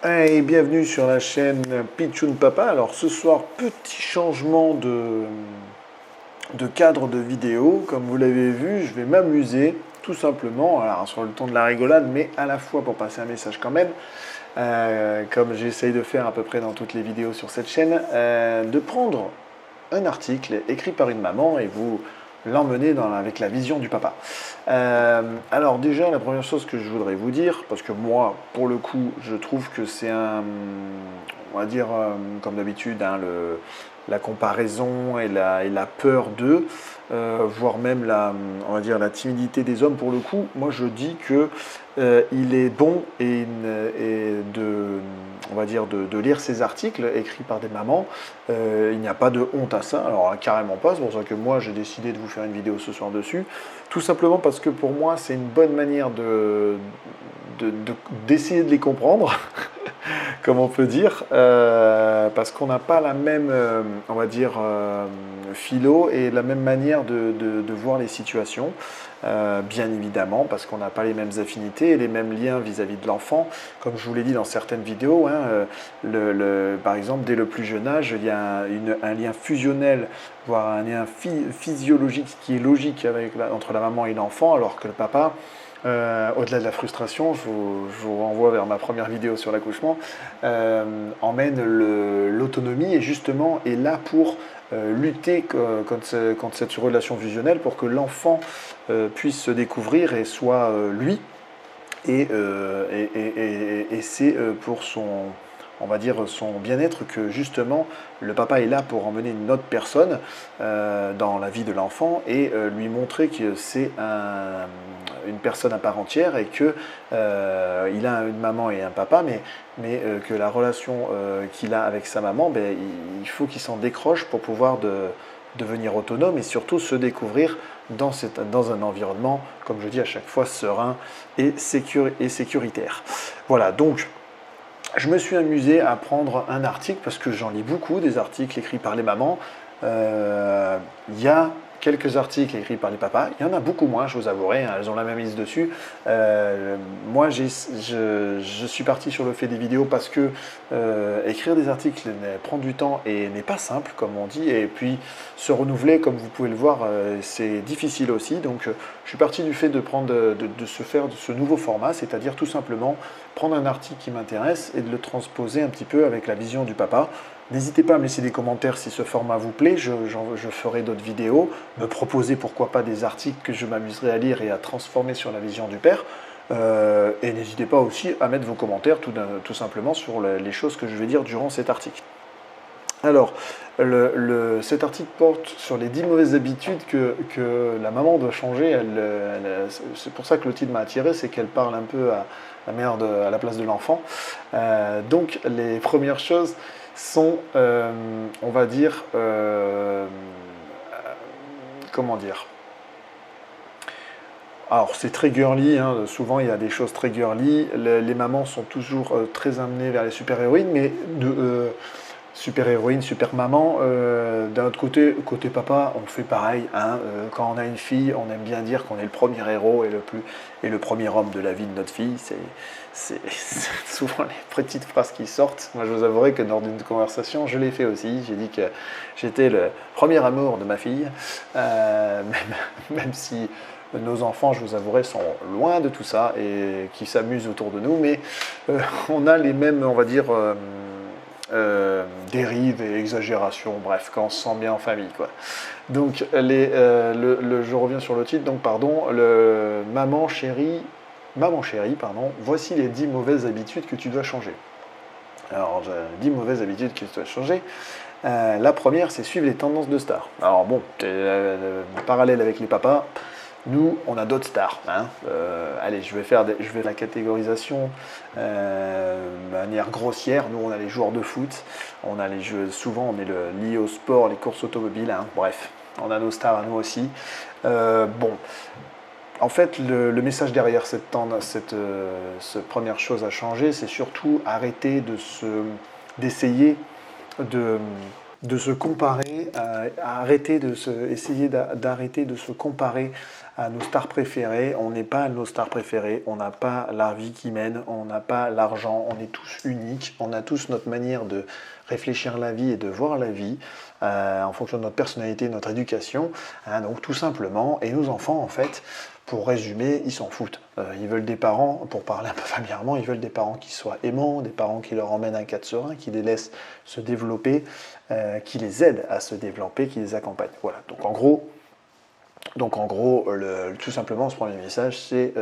Et bienvenue sur la chaîne Pitchoun Papa. Alors ce soir, petit changement de cadre de vidéo. Comme vous l'avez vu, je vais m'amuser tout simplement, alors sur le ton de la rigolade, mais à la fois pour passer un message quand même, comme j'essaye de faire à peu près dans toutes les vidéos sur cette chaîne, de prendre un article écrit par une maman et vous l'emmener avec la vision du papa. Alors déjà, la première chose que je voudrais vous dire, parce que moi, pour le coup, je trouve que c'est on va dire, comme d'habitude, hein, la comparaison et la peur d'eux, voire même on va dire, la timidité des hommes, pour le coup, moi je dis que il est bon on va dire, de lire ces articles écrits par des mamans. Il n'y a pas de honte à ça, alors carrément pas, c'est pour ça que moi j'ai décidé de vous faire une vidéo ce soir dessus, tout simplement parce que pour moi c'est une bonne manière d'essayer de les comprendre, comme on peut dire, parce qu'on n'a pas la même, on va dire, philo et la même manière de voir les situations, bien évidemment, parce qu'on n'a pas les mêmes affinités et les mêmes liens vis-à-vis de l'enfant. Comme je vous l'ai dit dans certaines vidéos, hein, par exemple, dès le plus jeune âge, il y a un lien fusionnel, voire un lien physiologique qui est logique entre la maman et l'enfant, alors que le papa, au-delà de la frustration, je vous renvoie vers ma première vidéo sur l'accouchement, emmène l'autonomie et justement est là pour lutter contre cette relation fusionnelle pour que l'enfant puisse se découvrir et soit lui. Et c'est pour on va dire, son bien-être que justement le papa est là pour emmener une autre personne dans la vie de l'enfant et lui montrer que c'est une personne à part entière et que il a une maman et un papa, mais que la relation qu'il a avec sa maman, ben, il faut qu'il s'en décroche pour pouvoir devenir autonome et surtout se découvrir dans un environnement, comme je dis à chaque fois, serein et sécuritaire. Voilà, donc je me suis amusé à prendre un article, parce que j'en lis beaucoup, des articles écrits par les mamans. Il y a quelques articles écrits par les papas, il y en a beaucoup moins, je vous avouerai, hein, elles ont la même mise dessus. Moi, je suis parti sur le fait des vidéos parce que écrire des articles prend du temps et n'est pas simple, comme on dit, et puis se renouveler, comme vous pouvez le voir, c'est difficile aussi. Donc je suis parti du fait de se faire de ce nouveau format, c'est-à-dire tout simplement prendre un article qui m'intéresse et de le transposer un petit peu avec la vision du papa. N'hésitez pas à me laisser des commentaires si ce format vous plaît, je ferai d'autres vidéos, me proposer pourquoi pas des articles que je m'amuserai à lire et à transformer sur la vision du père. Et n'hésitez pas aussi à mettre vos commentaires tout simplement sur les choses que je vais dire durant cet article. Alors, cet article porte sur les 10 mauvaises habitudes que la maman doit changer. C'est pour ça que le titre m'a attiré, c'est qu'elle parle un peu à la mère à la place de l'enfant. Donc, les premières choses sont, on va dire, comment dire. Alors c'est très girly, hein, souvent il y a des choses très girly, les mamans sont toujours très amenées vers les super-héroïnes, mais super-héroïne, super-maman. D'un autre côté papa, on fait pareil. Hein, quand on a une fille, on aime bien dire qu'on est le premier héros et le premier homme de la vie de notre fille. C'est souvent les petites phrases qui sortent. Moi, je vous avouerai que lors d'une conversation, je l'ai fait aussi. J'ai dit que j'étais le premier amour de ma fille, même si nos enfants, je vous avouerai, sont loin de tout ça et qui s'amusent autour de nous. Mais on a les mêmes, on va dire... dérives et exagérations, bref, quand on se sent bien en famille, quoi. Donc, je reviens sur le titre, donc pardon, maman chérie, pardon, voici les 10 mauvaises habitudes que tu dois changer. Alors, 10 mauvaises habitudes que tu dois changer. La première, c'est suivre les tendances de stars. Alors bon, parallèle avec les papas, nous, on a d'autres stars. Hein. Allez, je vais la catégorisation de manière grossière. Nous, on a les joueurs de foot, on a les jeux. Souvent, on est lié au sport, les courses automobiles. Hein. Bref, on a nos stars à nous aussi. Bon, en fait, le message derrière cette première chose à changer, c'est surtout arrêter d'essayer de se comparer, essayer d'arrêter de se comparer à nos stars préférées. On n'est pas nos stars préférées, on n'a pas la vie qui mène, on n'a pas l'argent, on est tous uniques, on a tous notre manière de réfléchir la vie et de voir la vie en fonction de notre personnalité, notre éducation. Hein, donc tout simplement, et nos enfants en fait, pour résumer, ils s'en foutent. Ils veulent des parents, pour parler un peu familièrement, ils veulent des parents qui soient aimants, des parents qui leur emmènent un cadre serein, qui les laissent se développer, qui les aident à se développer, qui les accompagnent. Voilà. Donc en gros, tout simplement, ce premier message, c'est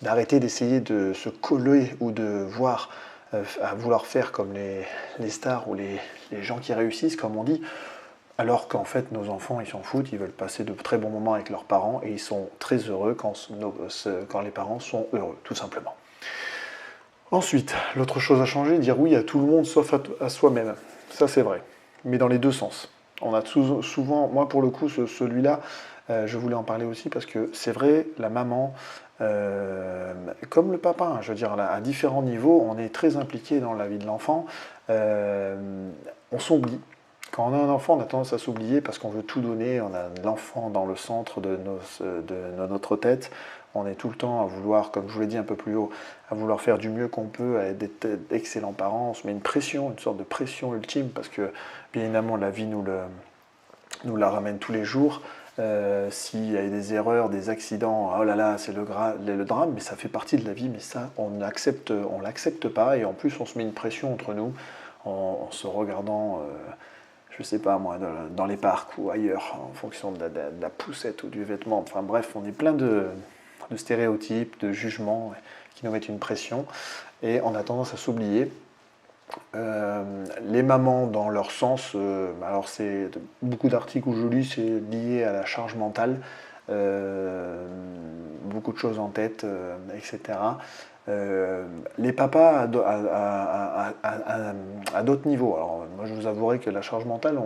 d'arrêter d'essayer de se coller ou de voir, à vouloir faire comme les stars ou les gens qui réussissent, comme on dit, alors qu'en fait, nos enfants, ils s'en foutent, ils veulent passer de très bons moments avec leurs parents et ils sont très heureux quand les parents sont heureux, tout simplement. Ensuite, l'autre chose à changer, dire oui à tout le monde sauf à soi-même. Ça, c'est vrai, mais dans les deux sens. On a souvent, moi pour le coup, celui-là, je voulais en parler aussi parce que c'est vrai, la maman, comme le papa, hein, je veux dire, à différents niveaux, on est très impliqué dans la vie de l'enfant. On s'oublie. Quand on a un enfant, on a tendance à s'oublier parce qu'on veut tout donner, on a l'enfant dans le centre de notre tête, on est tout le temps à vouloir, comme je vous l'ai dit un peu plus haut, à vouloir faire du mieux qu'on peut, à être d'excellents parents, on se met une pression, une sorte de pression ultime parce que bien évidemment la vie nous la ramène tous les jours. S'il y a des erreurs, des accidents, oh là là, c'est le drame, mais ça fait partie de la vie, mais ça, on l'accepte pas, et en plus, on se met une pression entre nous en se regardant, je sais pas moi, dans les parcs ou ailleurs, en fonction de la poussette ou du vêtement. Enfin bref, on est plein de stéréotypes, de jugements qui nous mettent une pression, et on a tendance à s'oublier. Les mamans, dans leur sens, alors c'est beaucoup d'articles où je lis, c'est lié à la charge mentale, beaucoup de choses en tête, etc. Les papas à d'autres niveaux. Alors moi je vous avouerai que la charge mentale,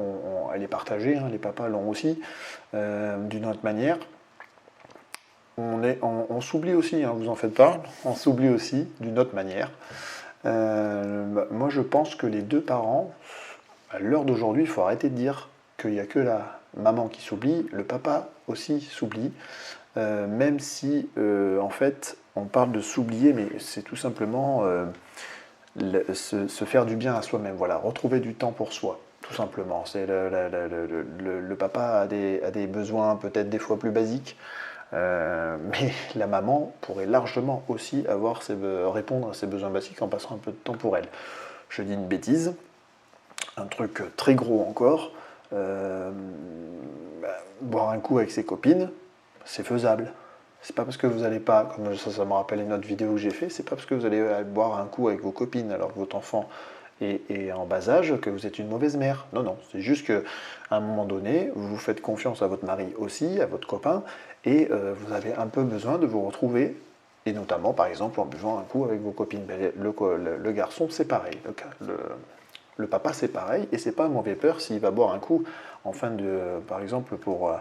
elle est partagée, hein, les papas l'ont aussi, d'une autre manière. On s'oublie aussi, hein, vous en faites pas, on s'oublie aussi d'une autre manière. Moi je pense que les deux parents, à l'heure d'aujourd'hui, il faut arrêter de dire qu'il n'y a que la maman qui s'oublie, le papa aussi s'oublie, même si en fait on parle de s'oublier, mais c'est tout simplement se faire du bien à soi-même, voilà, retrouver du temps pour soi, tout simplement. C'est le papa a des besoins peut-être des fois plus basiques, mais la maman pourrait largement aussi répondre à ses besoins basiques en passant un peu de temps pour elle. Je dis une bêtise, un truc très gros encore, boire un coup avec ses copines, c'est faisable. C'est pas parce que vous n'allez pas, comme ça me rappelle une autre vidéo que j'ai fait, c'est pas parce que vous allez boire un coup avec vos copines alors que votre enfant est en bas âge que vous êtes une mauvaise mère. Non, non, c'est juste qu'à un moment donné, vous faites confiance à votre mari aussi, à votre copain, et vous avez un peu besoin de vous retrouver, et notamment par exemple en buvant un coup avec vos copines. Le garçon, c'est pareil. Le papa, c'est pareil, et c'est pas un mauvais peur s'il va boire un coup en fin de, par exemple, pour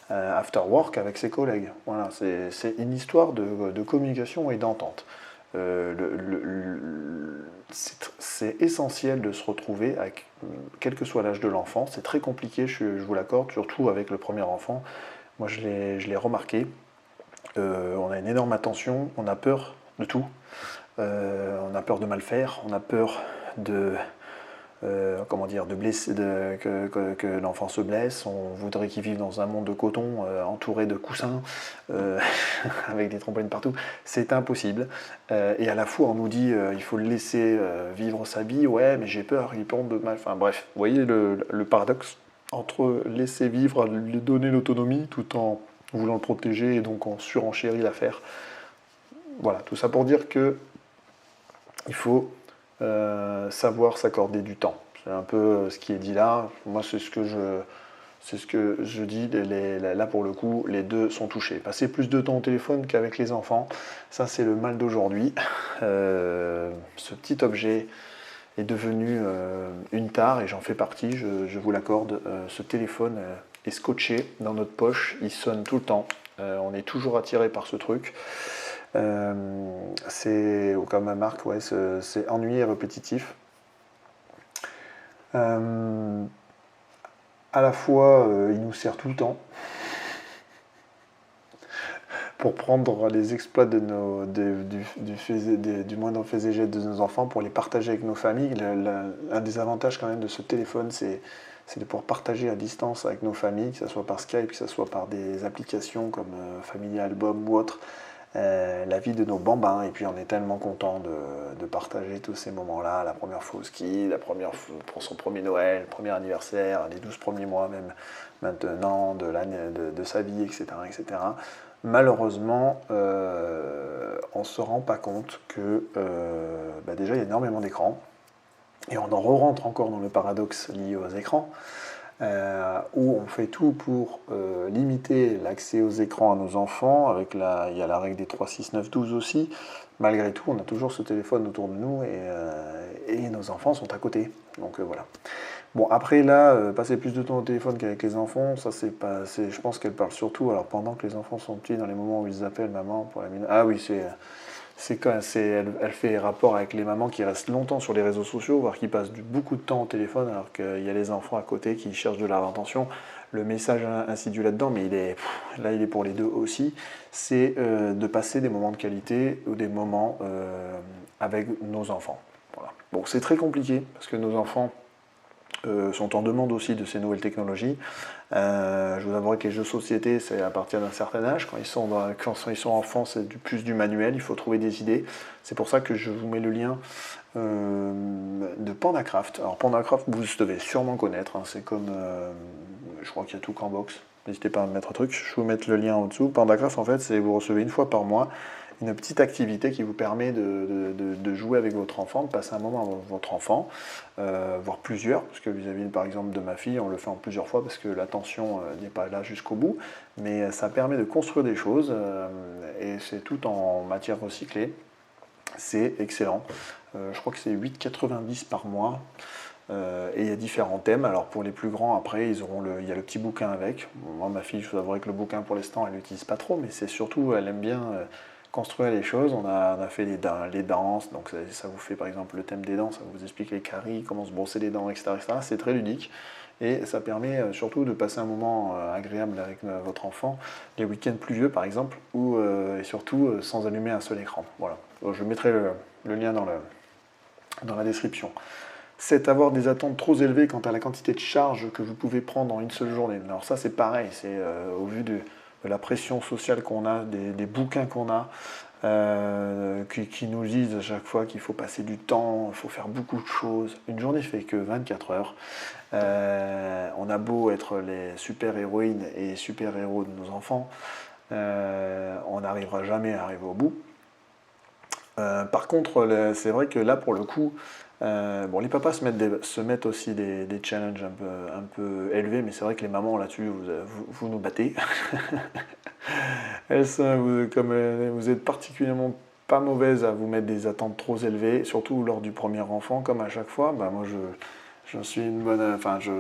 after work avec ses collègues. Voilà, c'est une histoire de communication et d'entente. C'est essentiel de se retrouver, quel que soit l'âge de l'enfant. C'est très compliqué, je vous l'accorde, surtout avec le premier enfant. Moi, je l'ai remarqué. On a une énorme attention, on a peur de tout. On a peur de mal faire, on a peur de blesser, que l'enfant se blesse. On voudrait qu'il vive dans un monde de coton, entouré de coussins, avec des trampolines partout. C'est impossible. Et à la fois, on nous dit il faut le laisser vivre sa vie. Ouais, mais j'ai peur, il tombe mal. Enfin bref, vous voyez le paradoxe entre laisser vivre, lui donner l'autonomie, tout en voulant le protéger, et donc on surenchérit l'affaire. Voilà, tout ça pour dire que il faut savoir s'accorder du temps. C'est un peu ce qui est dit là. Moi, c'est ce que je dis. Là, pour le coup, les deux sont touchés. Passer plus de temps au téléphone qu'avec les enfants, ça, c'est le mal d'aujourd'hui. Ce petit objet est devenu une tare, et j'en fais partie, je vous l'accorde. Ce téléphone est scotché dans notre poche, il sonne tout le temps. On est toujours attiré par ce truc. C'est, comme Marc, ouais, c'est ennuyé et répétitif. À la fois, il nous sert tout le temps pour prendre les exploits du moindre fait et jet de nos enfants, pour les partager avec nos familles. Un des avantages quand même de ce téléphone, c'est de pouvoir partager à distance avec nos familles, que ce soit par Skype, que ce soit par des applications comme Family Album ou autre, la vie de nos bambins. Et puis on est tellement content de partager tous ces moments-là, la première fois au ski, la première fois pour son premier Noël, le premier anniversaire, les 12 premiers mois même maintenant de sa vie, etc., etc. Malheureusement, on ne se rend pas compte que déjà il y a énormément d'écrans, et on en re-rentre encore dans le paradoxe lié aux écrans, où on fait tout pour limiter l'accès aux écrans à nos enfants. Il y a la règle des 3, 6, 9, 12 aussi. Malgré tout, on a toujours ce téléphone autour de nous, et nos enfants sont à côté. Donc voilà. Bon, après là, passer plus de temps au téléphone qu'avec les enfants, ça c'est pas. Je pense qu'elle parle surtout, alors pendant que les enfants sont petits, dans les moments où ils appellent maman pour la minute. Ah oui, elle fait rapport avec les mamans qui restent longtemps sur les réseaux sociaux, voire qui passent beaucoup de temps au téléphone, alors qu'il y a les enfants à côté qui cherchent de la attention. Le message insidieux là-dedans, mais il est pour les deux aussi, c'est de passer des moments de qualité ou des moments avec nos enfants. Voilà. Bon, c'est très compliqué parce que nos enfants sont en demande aussi de ces nouvelles technologies. Je vous avouerai que les jeux de société, c'est à partir d'un certain âge. Quand ils sont enfants, c'est plus du manuel, il faut trouver des idées. C'est pour ça que je vous mets le lien de PandaCraft. Alors PandaCraft, vous devez sûrement connaître, hein. C'est comme, je crois qu'il y a tout qu'en box. N'hésitez pas à me mettre un truc, je vais vous mettre le lien en dessous. PandaCraft, en fait, c'est vous recevez une fois par mois une petite activité qui vous permet de jouer avec votre enfant, de passer un moment avec votre enfant, voire plusieurs, parce que vis-à-vis par exemple de ma fille, on le fait en plusieurs fois parce que l'attention n'est pas là jusqu'au bout, mais ça permet de construire des choses, et c'est tout en matière recyclée. C'est excellent. Je crois que c'est 8,90 par mois. Et il y a différents thèmes. Alors pour les plus grands, après, il y a le petit bouquin avec. Moi, ma fille, je vous avouerai que le bouquin, pour l'instant, elle l'utilise pas trop, mais c'est surtout, elle aime bien construire les choses. On a fait les danses, donc ça vous fait par exemple le thème des dents, ça vous explique les caries, comment se brosser les dents, etc., etc. C'est très ludique. Et ça permet surtout de passer un moment agréable avec votre enfant, les week-ends pluvieux par exemple, et surtout sans allumer un seul écran. Voilà. Donc, je mettrai le lien dans la description. C'est avoir des attentes trop élevées quant à la quantité de charge que vous pouvez prendre en une seule journée. Alors ça c'est pareil, c'est au vu de la pression sociale qu'on a, des bouquins qu'on a, qui nous disent à chaque fois qu'il faut passer du temps, il faut faire beaucoup de choses. Une journée fait que 24 heures. On a beau être les super-héroïnes et super-héros de nos enfants, on n'arrivera jamais à arriver au bout. Par contre, c'est vrai que là, pour le coup, les papas se mettent aussi des challenges un peu élevés, mais c'est vrai que les mamans, là-dessus, vous nous battez. Vous êtes particulièrement pas mauvaise à vous mettre des attentes trop élevées, surtout lors du premier enfant, comme à chaque fois. Moi, j'en suis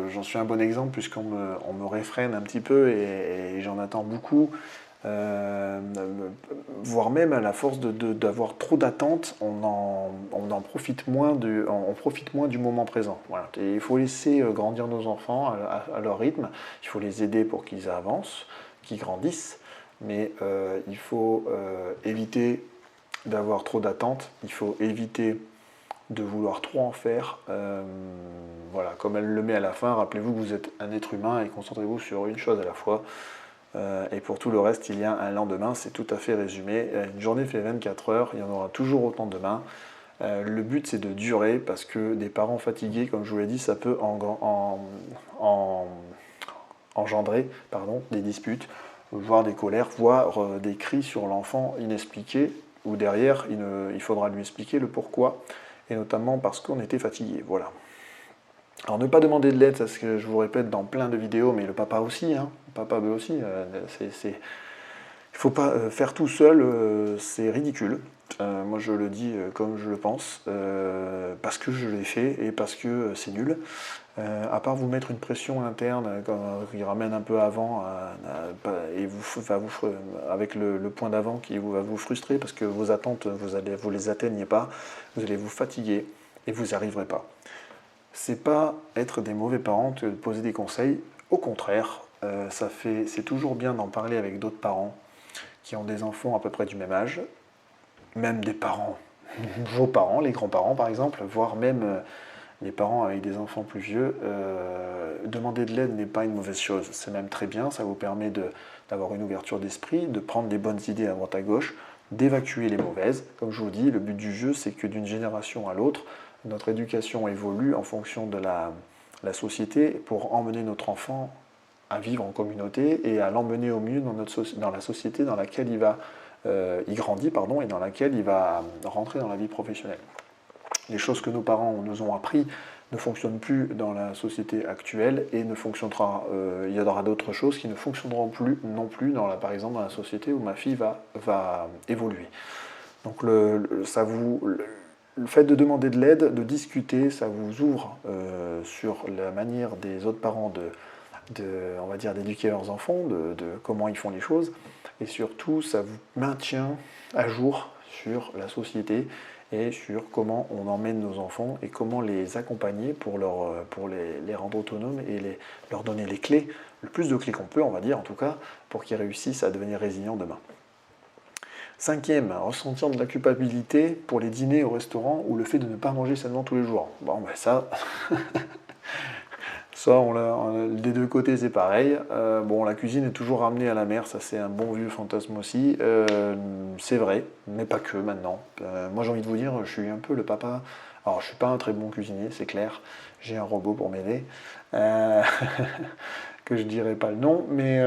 j'en suis un bon exemple, puisqu'on me réfrène un petit peu, et j'en attends beaucoup. Voire même à la force d'avoir trop d'attentes, on profite moins du moment présent. Voilà. Et il faut laisser grandir nos enfants à leur rythme, il faut les aider pour qu'ils avancent, qu'ils grandissent, mais il faut éviter d'avoir trop d'attentes, il faut éviter de vouloir trop en faire. Voilà, comme elle le met à la fin, rappelez-vous que vous êtes un être humain et concentrez-vous sur une chose à la fois. Et pour tout le reste, il y a un lendemain, c'est tout à fait résumé. Une journée fait 24 heures, il y en aura toujours autant demain. Le but, c'est de durer, parce que des parents fatigués, comme je vous l'ai dit, ça peut engendrer des disputes, voire des colères, voire des cris sur l'enfant inexpliqués, où derrière, il faudra lui expliquer le pourquoi, et notamment parce qu'on était fatigué. Voilà. Alors ne pas demander de l'aide, c'est ce que je vous répète dans plein de vidéos, mais le papa aussi, hein. Le papa veut aussi. Il ne faut pas faire tout seul, c'est ridicule. Moi je le dis comme je le pense, parce que je l'ai fait et parce que c'est nul. À part vous mettre une pression interne qui ramène un peu avant, et avec le point d'avant qui va vous frustrer parce que vos attentes, vous les atteignez pas, vous allez vous fatiguer et vous n'y arriverez pas. C'est pas être des mauvais parents de poser des conseils. Au contraire, c'est toujours bien d'en parler avec d'autres parents qui ont des enfants à peu près du même âge, même des parents, vos parents, les grands-parents par exemple, voire même les parents avec des enfants plus vieux. Demander de l'aide n'est pas une mauvaise chose, c'est même très bien, ça vous permet d'avoir une ouverture d'esprit, de prendre des bonnes idées à droite à gauche, d'évacuer les mauvaises. Comme je vous dis, le but du jeu, c'est que d'une génération à l'autre, notre éducation évolue en fonction de la société pour emmener notre enfant à vivre en communauté et à l'emmener au mieux dans la société dans laquelle il grandit pardon, et dans laquelle il va rentrer dans la vie professionnelle. Les choses que nos parents nous ont appris ne fonctionnent plus dans la société actuelle et il y aura d'autres choses qui ne fonctionneront plus non plus par exemple dans la société où ma fille va évoluer. Donc le fait de demander de l'aide, de discuter, ça vous ouvre sur la manière des autres parents on va dire, d'éduquer leurs enfants, de comment ils font les choses, et surtout ça vous maintient à jour sur la société et sur comment on emmène nos enfants et comment les accompagner pour les rendre autonomes et leur donner les clés, le plus de clés qu'on peut, on va dire en tout cas, pour qu'ils réussissent à devenir résilients demain. Cinquième, ressentir de la culpabilité pour les dîners au restaurant ou le fait de ne pas manger sainement tous les jours. Bon, ben ça, ça des deux côtés c'est pareil. Bon, la cuisine est toujours ramenée à la mère, ça c'est un bon vieux fantasme aussi. C'est vrai, mais pas que maintenant. Moi j'ai envie de vous dire, je suis un peu le papa. Alors je suis pas un très bon cuisinier, c'est clair. J'ai un robot pour m'aider. Que je dirais pas le nom, mais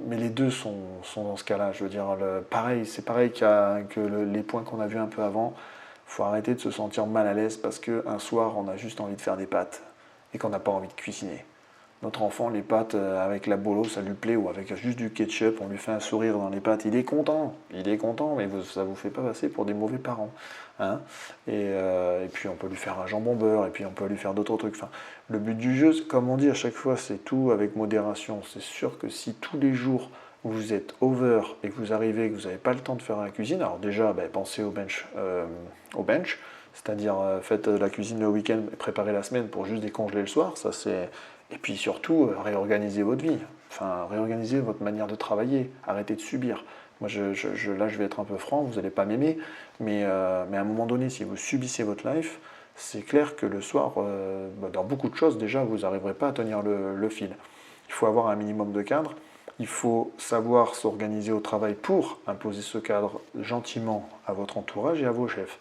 les deux sont dans ce cas-là. Je veux dire, c'est pareil les points qu'on a vus un peu avant. Il faut arrêter de se sentir mal à l'aise parce qu'un soir, on a juste envie de faire des pâtes et qu'on n'a pas envie de cuisiner. Notre enfant, les pâtes avec la bolo, ça lui plaît, ou avec juste du ketchup, on lui fait un sourire dans les pâtes, il est content, mais ça ne vous fait pas passer pour des mauvais parents. Hein, et puis on peut lui faire un jambon beurre, et puis on peut lui faire d'autres trucs. Enfin, le but du jeu, comme on dit à chaque fois, c'est tout avec modération. C'est sûr que si tous les jours vous êtes over et que vous arrivez, que vous n'avez pas le temps de faire la cuisine, alors déjà, pensez au bench, c'est-à-dire faites la cuisine le week-end et préparez la semaine pour juste décongeler le soir, ça c'est... Et puis surtout, réorganiser votre vie, enfin réorganiser votre manière de travailler, arrêtez de subir. Moi, là, je vais être un peu franc, vous n'allez pas m'aimer, mais à un moment donné, si vous subissez votre life, c'est clair que le soir, dans beaucoup de choses, déjà, vous n'arriverez pas à tenir le fil. Il faut avoir un minimum de cadre, il faut savoir s'organiser au travail pour imposer ce cadre gentiment à votre entourage et à vos chefs.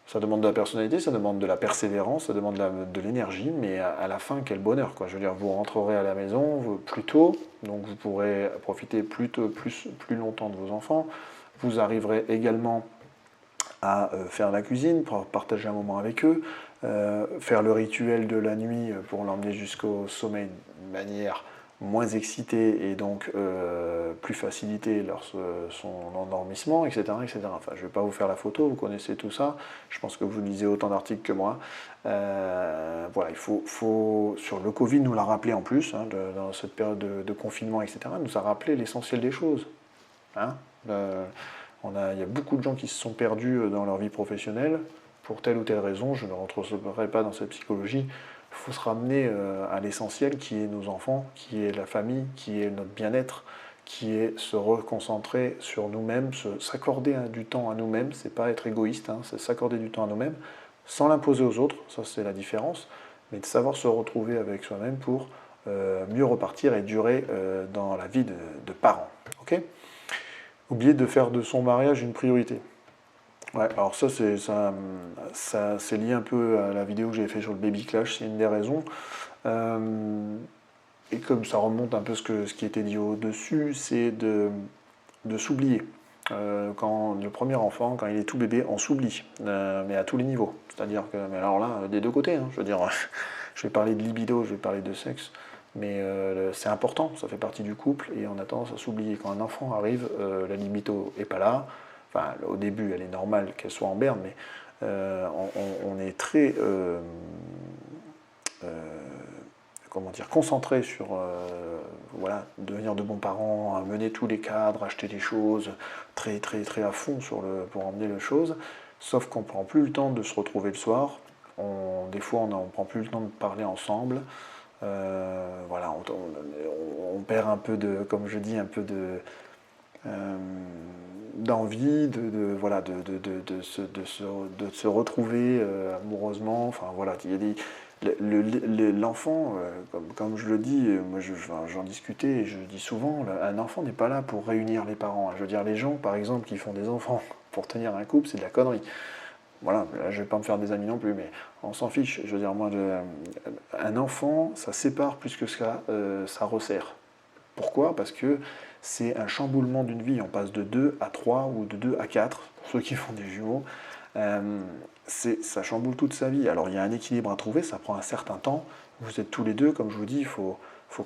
Ça demande de la personnalité, ça demande de la persévérance, ça demande de l'énergie, mais à la fin, quel bonheur, quoi. Je veux dire, vous rentrerez à la maison plus tôt, donc vous pourrez profiter plus longtemps de vos enfants. Vous arriverez également à faire la cuisine, pour partager un moment avec eux, faire le rituel de la nuit pour l'emmener jusqu'au sommeil de manière moins excité et donc plus faciliter son endormissement, etc., etc. Enfin, je ne vais pas vous faire la photo, vous connaissez tout ça. Je pense que vous lisez autant d'articles que moi. Voilà, il faut sur le Covid, nous l'a rappelé en plus, hein, dans cette période de confinement, etc., nous a rappelé l'essentiel des choses. Hein. Il y a beaucoup de gens qui se sont perdus dans leur vie professionnelle pour telle ou telle raison. Je ne rentrerai pas dans cette psychologie. Il faut se ramener à l'essentiel qui est nos enfants, qui est la famille, qui est notre bien-être, qui est se reconcentrer sur nous-mêmes, s'accorder du temps à nous-mêmes. C'est pas être égoïste, hein, c'est s'accorder du temps à nous-mêmes sans l'imposer aux autres. Ça, c'est la différence. Mais de savoir se retrouver avec soi-même pour mieux repartir et durer dans la vie de parents. Ok ? Oublier de faire de son mariage une priorité. Ouais, alors ça c'est lié un peu à la vidéo que j'avais fait sur le baby clash, c'est une des raisons. Et comme ça remonte un peu ce qui était dit au-dessus, c'est de s'oublier. Quand le premier enfant, quand il est tout bébé, on s'oublie, mais à tous les niveaux. C'est-à-dire que, mais alors là, des deux côtés, hein, je veux dire, je vais parler de libido, je vais parler de sexe, mais c'est important, ça fait partie du couple et on a tendance à s'oublier. Quand un enfant arrive, la libido n'est pas là. Enfin, au début, elle est normale qu'elle soit en berne, mais on est très comment dire, concentré sur voilà, devenir de bons parents, mener tous les cadres, acheter des choses, très très très à fond pour emmener les choses. Sauf qu'on ne prend plus le temps de se retrouver le soir. Des fois, on ne prend plus le temps de parler ensemble. Voilà, on perd un peu de, comme je dis, un peu euh, d'envie voilà, de se retrouver amoureusement. Enfin voilà, il y a l'enfant, comme je le dis, moi j'en discutais et je dis souvent, un enfant n'est pas là pour réunir les parents. Je veux dire, les gens par exemple qui font des enfants pour tenir un couple, c'est de la connerie. Voilà, là, je vais pas me faire des amis non plus, mais on s'en fiche. Je veux dire, moi, un enfant, ça sépare plus que ça resserre. Pourquoi? Parce que c'est un chamboulement d'une vie. On passe de 2 à 3 ou de 2 à 4, pour ceux qui font des jumeaux. Euh, Ça chamboule toute sa vie. Alors il y a un équilibre à trouver, ça prend un certain temps. Vous êtes tous les deux, comme je vous dis, faut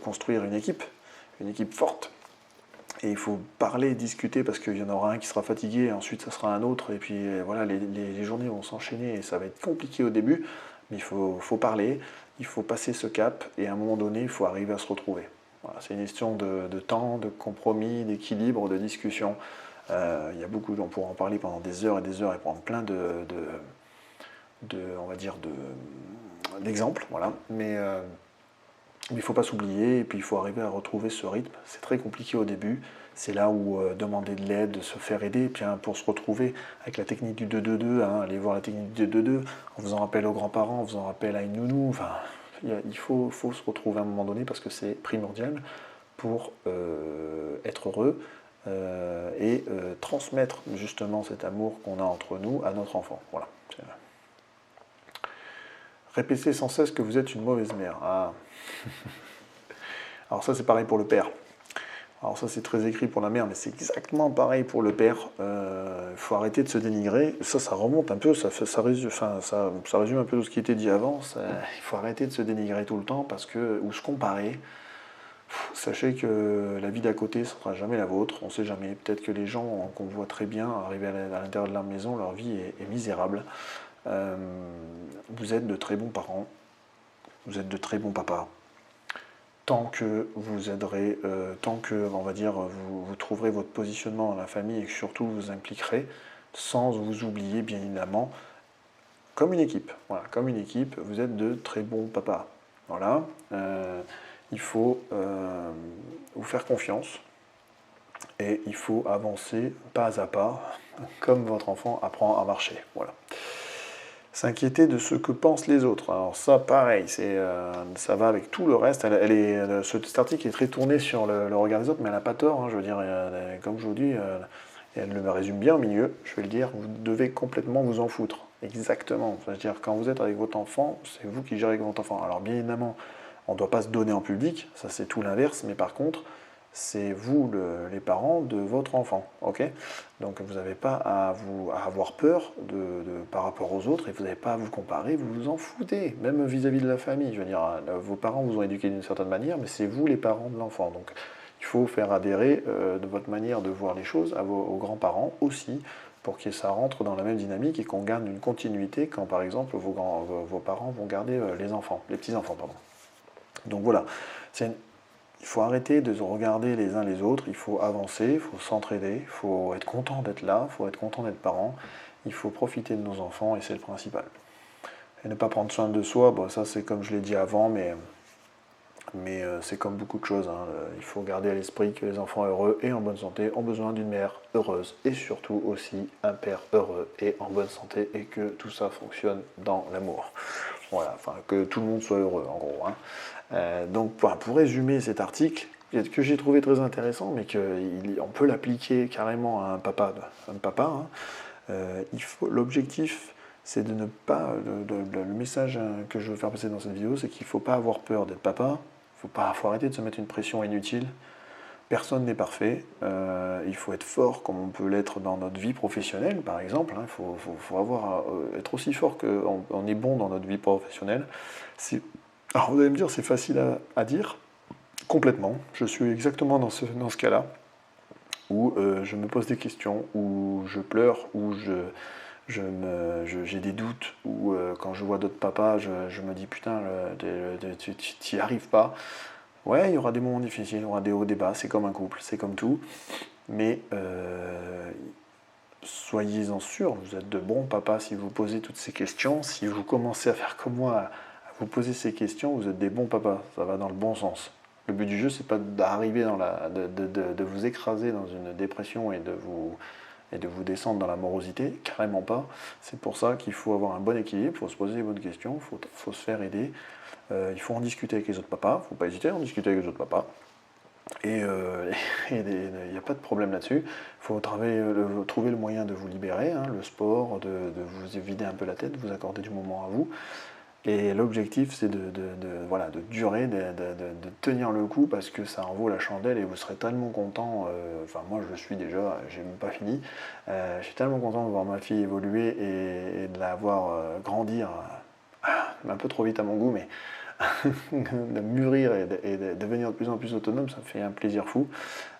construire une équipe forte. Et il faut parler, discuter, parce qu'il y en aura un qui sera fatigué, et ensuite ça sera un autre, et puis voilà, les journées vont s'enchaîner, et ça va être compliqué au début, mais faut parler, il faut passer ce cap, et à un moment donné, il faut arriver à se retrouver. Voilà, c'est une question de temps, de compromis, d'équilibre, de discussion. Il y a beaucoup, on pourra en parler pendant des heures et prendre plein on va dire, d'exemples, voilà. Mais il ne faut pas s'oublier, et puis il faut arriver à retrouver ce rythme. C'est très compliqué au début. C'est là où demander de l'aide, se faire aider, et puis hein, pour se retrouver avec la technique du 2-2-2, hein, aller voir la technique du 2-2-2, en faisant appel aux grands-parents, en faisant appel à une nounou. Enfin, il faut se retrouver à un moment donné parce que c'est primordial pour être heureux et transmettre justement cet amour qu'on a entre nous à notre enfant. Voilà. Répétez sans cesse que vous êtes une mauvaise mère. Ah. Alors ça c'est pareil pour le père. Alors ça c'est très écrit pour la mère, mais c'est exactement pareil pour le père. Il faut arrêter de se dénigrer. Ça remonte un peu, ça résume un peu tout ce qui était dit avant. Il faut arrêter de se dénigrer tout le temps ou se comparer. Sachez que la vie d'à côté, ce ne sera jamais la vôtre. On ne sait jamais. Peut-être que les gens qu'on voit très bien arriver à l'intérieur de leur maison, leur vie est misérable. Vous êtes de très bons parents. Vous êtes de très bons papas. Tant que vous aiderez, tant que, on va dire, vous trouverez votre positionnement dans la famille et que surtout vous impliquerez, sans vous oublier, bien évidemment, comme une équipe. Voilà, comme une équipe, vous êtes de très bons papas. Voilà. Il faut vous faire confiance et il faut avancer pas à pas, comme votre enfant apprend à marcher. Voilà. S'inquiéter de ce que pensent les autres. Alors ça, pareil, ça va avec tout le reste. Cet article est très tourné sur le regard des autres, mais elle n'a pas tort. Hein, je veux dire, comme je vous dis, elle le résume bien au milieu. Je vais le dire, vous devez complètement vous en foutre. Exactement. C'est-à-dire, quand vous êtes avec votre enfant, c'est vous qui gérez avec votre enfant. Alors bien évidemment, on ne doit pas se donner en public, ça c'est tout l'inverse, mais par contre, c'est vous, les parents, de votre enfant. Ok? Donc vous n'avez pas à avoir peur par rapport aux autres et vous n'avez pas à vous comparer, vous vous en foutez, même vis-à-vis de la famille. Je veux dire, vos parents vous ont éduqué d'une certaine manière, mais c'est vous les parents de l'enfant. Donc il faut faire adhérer de votre manière de voir les choses aux grands-parents aussi, pour que ça rentre dans la même dynamique et qu'on garde une continuité quand par exemple vos parents vont garder les petits-enfants. Pardon. Donc voilà, il faut arrêter de se regarder les uns les autres, il faut avancer, il faut s'entraider, il faut être content d'être là, il faut être content d'être parent, il faut profiter de nos enfants et c'est le principal. Et ne pas prendre soin de soi, bon, ça c'est comme je l'ai dit avant, mais c'est comme beaucoup de choses. Hein. Il faut garder à l'esprit que les enfants heureux et en bonne santé ont besoin d'une mère heureuse et surtout aussi un père heureux et en bonne santé et que tout ça fonctionne dans l'amour. Voilà, enfin que tout le monde soit heureux en gros. Hein. Donc pour résumer cet article, que j'ai trouvé très intéressant, mais qu'on peut l'appliquer carrément à un papa. Hein. L'objectif, c'est de ne pas. Le message que je veux faire passer dans cette vidéo, c'est qu'il ne faut pas avoir peur d'être papa. Faut arrêter de se mettre une pression inutile. Personne n'est parfait. Il faut être fort comme on peut l'être dans notre vie professionnelle, par exemple. Il faut être aussi fort qu'on est bon dans notre vie professionnelle. Alors vous allez me dire, c'est facile à dire. Complètement. Je suis exactement dans ce cas-là, où je me pose des questions, où je pleure, où j'ai des doutes, où quand je vois d'autres papas, je me dis putain, tu n'y arrives pas. Ouais, il y aura des moments difficiles, il y aura des hauts, des bas, c'est comme un couple, c'est comme tout. Mais soyez-en sûrs, vous êtes de bons papas si vous posez toutes ces questions, si vous commencez à faire comme moi, à vous posez ces questions, vous êtes des bons papas, ça va dans le bon sens. Le but du jeu, c'est pas d'arriver de vous écraser dans une dépression et de vous descendre dans la morosité, carrément pas. C'est pour ça qu'il faut avoir un bon équilibre, il faut se poser les bonnes questions, faut se faire aider, il faut en discuter avec les autres papas, il ne faut pas hésiter à en discuter avec les autres papas. Et il n'y a pas de problème là-dessus. Il faut trouver le moyen de vous libérer, hein, le sport, de vous vider un peu la tête, de vous accorder du moment à vous. Et l'objectif, c'est voilà, de durer, de tenir le coup parce que ça en vaut la chandelle et vous serez tellement content. Enfin, moi, je le suis déjà, j'ai même pas fini. Je suis tellement content de voir ma fille évoluer et de la voir grandir un peu trop vite à mon goût, mais de mûrir et de devenir de plus en plus autonome, ça me fait un plaisir fou.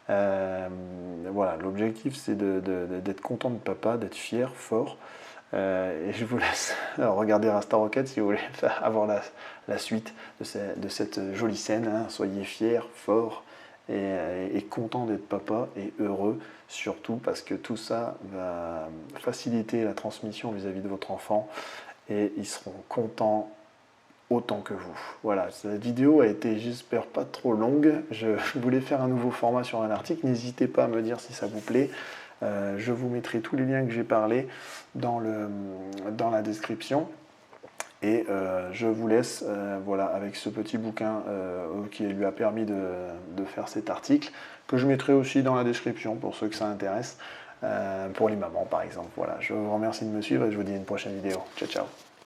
Voilà, l'objectif, c'est d'être content de papa, d'être fier, fort. Et je vous laisse regarder Rasta Rocket si vous voulez avoir la suite de cette jolie scène. Hein. Soyez fiers, forts et contents d'être papa et heureux surtout parce que tout ça va faciliter la transmission vis-à-vis de votre enfant et ils seront contents autant que vous. Voilà, cette vidéo a été, j'espère, pas trop longue. Je voulais faire un nouveau format sur un article. N'hésitez pas à me dire si ça vous plaît. Je vous mettrai tous les liens que j'ai parlé dans la description. Et je vous laisse voilà, avec ce petit bouquin qui lui a permis de faire cet article, que je mettrai aussi dans la description pour ceux que ça intéresse, pour les mamans par exemple. Voilà, je vous remercie de me suivre et je vous dis à une prochaine vidéo. Ciao, ciao.